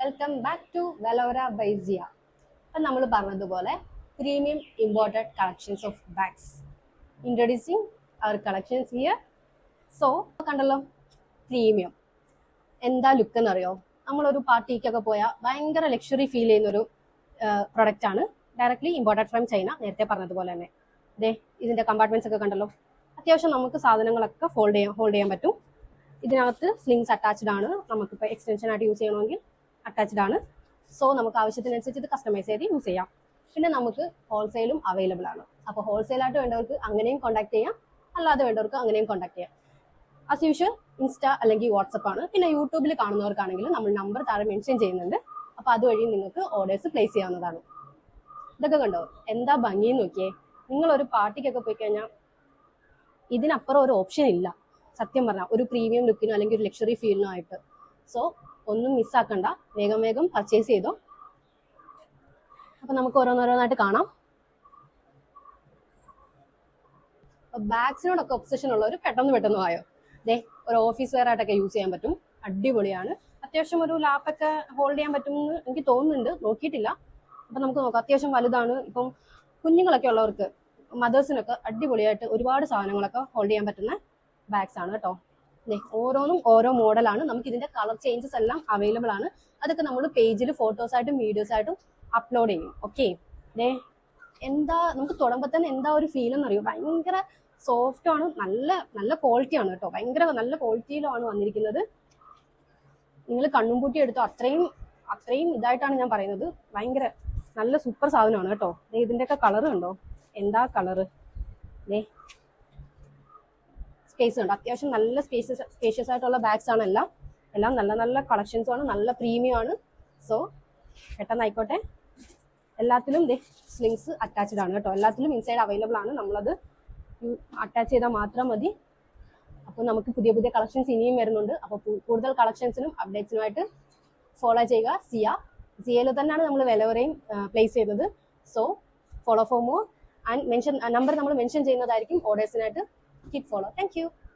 Welcome back to Velora by Siya. അപ്പം നമ്മൾ പറഞ്ഞതുപോലെ premium imported collections of bags introducing our collections here. So കണ്ടല്ലോ, premium എന്താ look എന്നറിയോ? നമ്മളൊരു പാർട്ടിക്കൊക്കെ പോയാൽ ഭയങ്കര ലക്ഷറി ഫീൽ ചെയ്യുന്നൊരു പ്രൊഡക്റ്റ് ആണ്. Directly imported from China. നേരത്തെ പറഞ്ഞതുപോലെ തന്നെ ദേ ഇതിന്റെ കമ്പാർട്ട്മെന്റ്സ് ഒക്കെ കണ്ടല്ലോ. അത്യാവശ്യം നമുക്ക് സാധനങ്ങളൊക്കെ ഹോൾഡ് ചെയ്യാൻ പറ്റും. ഇതിനകത്ത് സ്ലിങ്സ് അറ്റാച്ച്ഡ് ആണ്. നമുക്കിപ്പോൾ എക്സ്റ്റൻഷൻ ആയിട്ട് യൂസ് ചെയ്യണമെങ്കിൽ അറ്റാച്ച്ഡ് ആണ്. സോ നമുക്ക് ആവശ്യത്തിനനുസരിച്ച് ഇത് കസ്റ്റമൈസ് ചെയ്ത് യൂസ് ചെയ്യാം. പിന്നെ നമുക്ക് ഹോൾസെയിലും അവൈലബിൾ ആണ്. അപ്പോൾ ഹോൾസെയിലായിട്ട് വേണ്ടവർക്ക് അങ്ങനെയും കോൺടാക്ട് ചെയ്യാം, അല്ലാതെ വേണ്ടവർക്ക് അങ്ങനെയും കോൺടാക്ട് ചെയ്യാം. ആസ് യൂഷ്വൽ ഇൻസ്റ്റ അല്ലെങ്കിൽ വാട്സപ്പ് ആണ്. പിന്നെ യൂട്യൂബിൽ കാണുന്നവർക്കാണെങ്കിൽ നമ്മൾ നമ്പർ താഴെ മെൻഷൻ ചെയ്യുന്നുണ്ട്. അപ്പോൾ അതുവഴി നിങ്ങൾക്ക് ഓർഡേഴ്സ് പ്ലേസ് ചെയ്യാവുന്നതാണ്. ഇതൊക്കെ കണ്ടോ, എന്താ ഭംഗിയെന്ന് നോക്കിയേ. നിങ്ങളൊരു പാർട്ടിക്കൊക്കെ പോയി കഴിഞ്ഞാൽ ഇതിനപ്പുറം ഒരു ഓപ്ഷൻ ഇല്ല സത്യം പറഞ്ഞാൽ, ഒരു പ്രീമിയം ലുക്കിനോ അല്ലെങ്കിൽ ഒരു ലക്ഷറി ഫീലിനോ ആയിട്ട്. സോ ഒന്നും മിസ്സാക്കണ്ട, വേഗം വേഗം പർച്ചേസ് ചെയ്തോ. അപ്പൊ നമുക്ക് ഓരോന്നോരോന്നായിട്ട് കാണാം. ബാഗ്സിനോടൊക്കെ ഒബ്സഷൻ ഉള്ളവർ പെട്ടെന്ന് ആയോ. ദേ ഒരു ഓഫീസ് വെയർ ആയിട്ടൊക്കെ യൂസ് ചെയ്യാൻ പറ്റും. അടിപൊളിയാണ്. അത്യാവശ്യം ഒരു ലാപ്പൊക്കെ ഹോൾഡ് ചെയ്യാൻ പറ്റുമെന്ന് എനിക്ക് തോന്നുന്നുണ്ട്, നോക്കിയിട്ടില്ല. അപ്പൊ നമുക്ക് നോക്കാം. അത്യാവശ്യം വലുതാണ്. ഇപ്പം കുഞ്ഞുങ്ങളൊക്കെ ഉള്ളവർക്ക്, മദേഴ്സിനൊക്കെ അടിപൊളിയായിട്ട് ഒരുപാട് സാധനങ്ങളൊക്കെ ഹോൾഡ് ചെയ്യാൻ പറ്റുന്ന ബാഗ്സ് ആണ് കേട്ടോ. ഓരോന്നും ഓരോ മോഡലാണ്. നമുക്ക് ഇതിന്റെ കളർ ചേഞ്ചസ് എല്ലാം അവൈലബിൾ ആണ്. അതൊക്കെ നമ്മൾ പേജിൽ ഫോട്ടോസായിട്ടും വീഡിയോസായിട്ടും അപ്ലോഡ് ചെയ്യും. ഓക്കെ, എന്താ നമുക്ക് തുടങ്ങുമ്പോൾ തന്നെ എന്താ ഒരു ഫീൽ എന്നറിയോ? ഭയങ്കര സോഫ്റ്റ് ആണ്, നല്ല നല്ല ക്വാളിറ്റി ആണ് കേട്ടോ. ഭയങ്കര നല്ല ക്വാളിറ്റിയിലാണ് വന്നിരിക്കുന്നത്. നിങ്ങൾ കണ്ണും പൂട്ടി എടുത്തോ, അത്രയും ഇതായിട്ടാണ് ഞാൻ പറയുന്നത്. ഭയങ്കര നല്ല സൂപ്പർ സാധനമാണ് കേട്ടോ. ഇതിന്റെയൊക്കെ കളർ കണ്ടോ, എന്താ കളറ്. സ്പേസ് ഉണ്ട്, അത്യാവശ്യം നല്ല സ്പേഷ്യസ് ആയിട്ടുള്ള ബാഗ്സ് ആണ് എല്ലാം നല്ല നല്ല കളക്ഷൻസും ആണ്, നല്ല പ്രീമിയം ആണ്. സോ പെട്ടെന്ന് ആയിക്കോട്ടെ. എല്ലാത്തിലും സ്ലിങ്സ് അറ്റാച്ച്ഡ് ആണ് കേട്ടോ. എല്ലാത്തിലും ഇൻസൈഡ് അവൈലബിൾ ആണ്. നമ്മളത് അറ്റാച്ച് ചെയ്താൽ മാത്രം മതി. അപ്പോൾ നമുക്ക് പുതിയ പുതിയ കളക്ഷൻസ് ഇനിയും വരുന്നുണ്ട്. അപ്പോൾ കൂടുതൽ കളക്ഷൻസിനും അപ്ഡേറ്റ്സിനുമായിട്ട് ഫോളോ ചെയ്യുക. സിയയിൽ തന്നെയാണ് നമ്മൾ വെലോറയും പ്ലേസ് ചെയ്തത്. So follow for more and number നമ്മൾ മെൻഷൻ ചെയ്യുന്നതായിരിക്കും ഓർഡേഴ്സിനായിട്ട്. Keep follow. Thank U.